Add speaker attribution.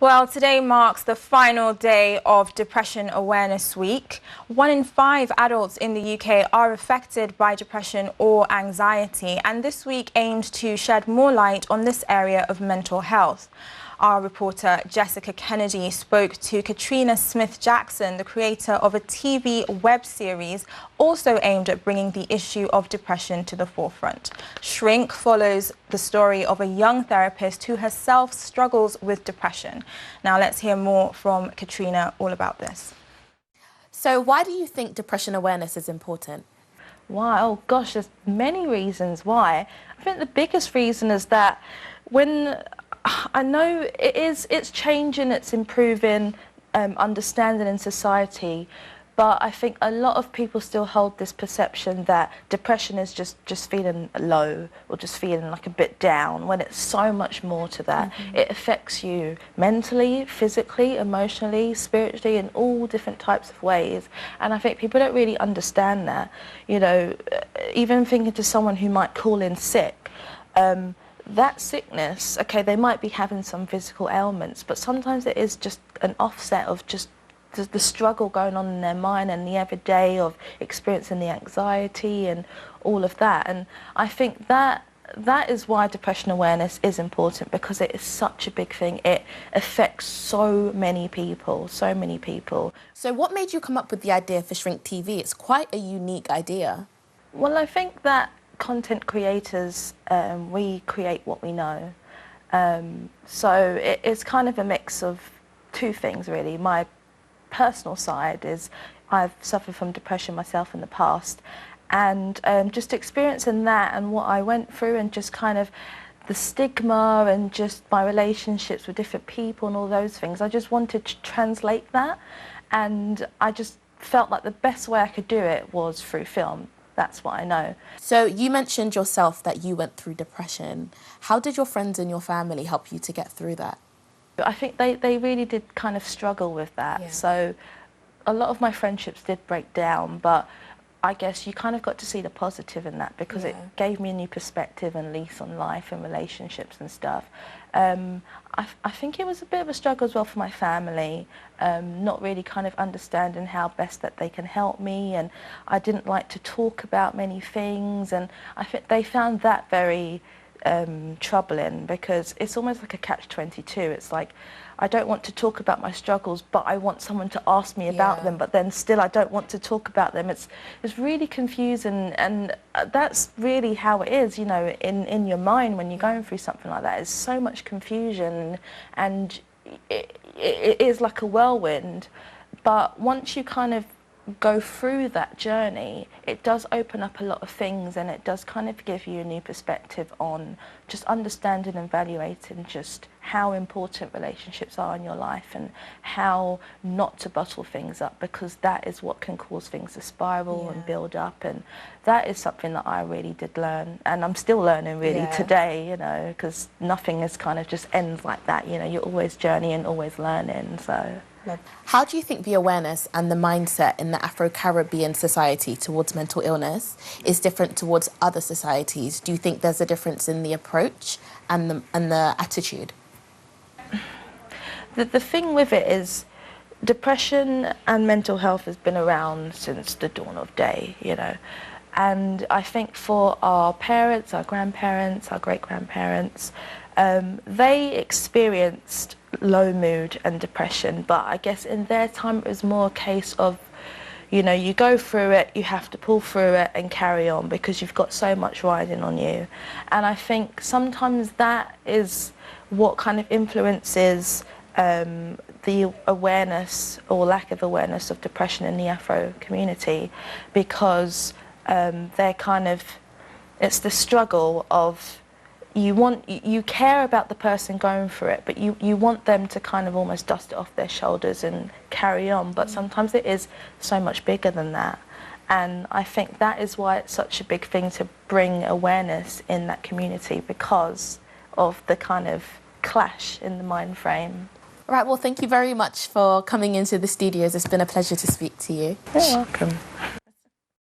Speaker 1: Well, today marks the final day of Depression Awareness Week. 1 in 5 adults in the UK are affected by depression or anxiety, and this week aims to shed more light on this area of mental health. Our reporter Jessica Kennedy spoke to Katrina Smith-Jackson, the creator of a TV web series also aimed at bringing the issue of depression to the forefront. Shrink follows the story of a young therapist who herself struggles with depression. Now let's hear more from Katrina all about this.
Speaker 2: So why do you think depression awareness is important?
Speaker 3: Why? Oh gosh, there's many reasons why. I think the biggest reason is that when I know it's changing, it's improving understanding in society, but I think a lot of people still hold this perception that depression is just feeling low or just feeling like a bit down, when it's so much more to that. It affects you mentally, physically, emotionally, spiritually, in all different types of ways. And I think people don't really understand that. You know, even thinking to someone who might call in sick, that sickness, okay, they might be having some physical ailments, but sometimes it is just an offset of just the struggle going on in their mind and the everyday of experiencing the anxiety and all of that. And I think that is why depression awareness is important, because it is such a big thing. It affects so many people, so many people.
Speaker 2: So what made you come up with the idea for Shrink TV? It's quite a unique idea.
Speaker 3: Well, I think that content creators, we create what we know. So it's kind of a mix of two things, really. My personal side is I've suffered from depression myself in the past, and just experiencing that and what I went through, and just kind of the stigma and just my relationships with different people and all those things. I just wanted to translate that, and I just felt like the best way I could do it was through film. That's what I know.
Speaker 2: So you mentioned yourself that you went through depression. How did your friends and your family help you to get through that?
Speaker 3: I think they really did kind of struggle with that. Yeah. So a lot of my friendships did break down, but I guess you kind of got to see the positive in that, because it gave me a new perspective and lease on life and relationships and stuff. I think it was a bit of a struggle as well for my family, not really kind of understanding how best that they can help me, and I didn't like to talk about many things, and I think they found that very troubling, because it's almost like a catch-22. It's like, I don't want to talk about my struggles, but I want someone to ask me about them, but then still I don't want to talk about them. It's really confusing, and that's really how it is, you know, in your mind when you're going through something like that. There's so much confusion, and it is like a whirlwind. But once you kind of go through that journey, it does open up a lot of things, and it does kind of give you a new perspective on just understanding and evaluating just how important relationships are in your life, and how not to bottle things up, because that is what can cause things to spiral and build up. And that is something that I really did learn, and I'm still learning really today, you know, because nothing is kind of just ends like that, you know, you're always journeying, always learning. So
Speaker 2: how do you think the awareness and the mindset in the Afro-Caribbean society towards mental illness is different towards other societies? Do you think there's a difference in the approach and the attitude?
Speaker 3: The thing with it is, depression and mental health has been around since the dawn of day, you know. And I think for our parents, our grandparents, our great-grandparents, they experienced low mood and depression, but I guess in their time it was more a case of, you know, you go through it, you have to pull through it and carry on, because you've got so much riding on you. And I think sometimes that is what kind of influences the awareness or lack of awareness of depression in the Afro community, because they're kind of, it's the struggle of, you care about the person going through it, but you want them to kind of almost dust it off their shoulders and carry on, but sometimes it is so much bigger than that. And I think that is why it's such a big thing to bring awareness in that community, because of the kind of clash in the mind frame.
Speaker 2: All right, well, thank you very much for coming into the studios. It's been a pleasure to speak to you.
Speaker 3: You're welcome.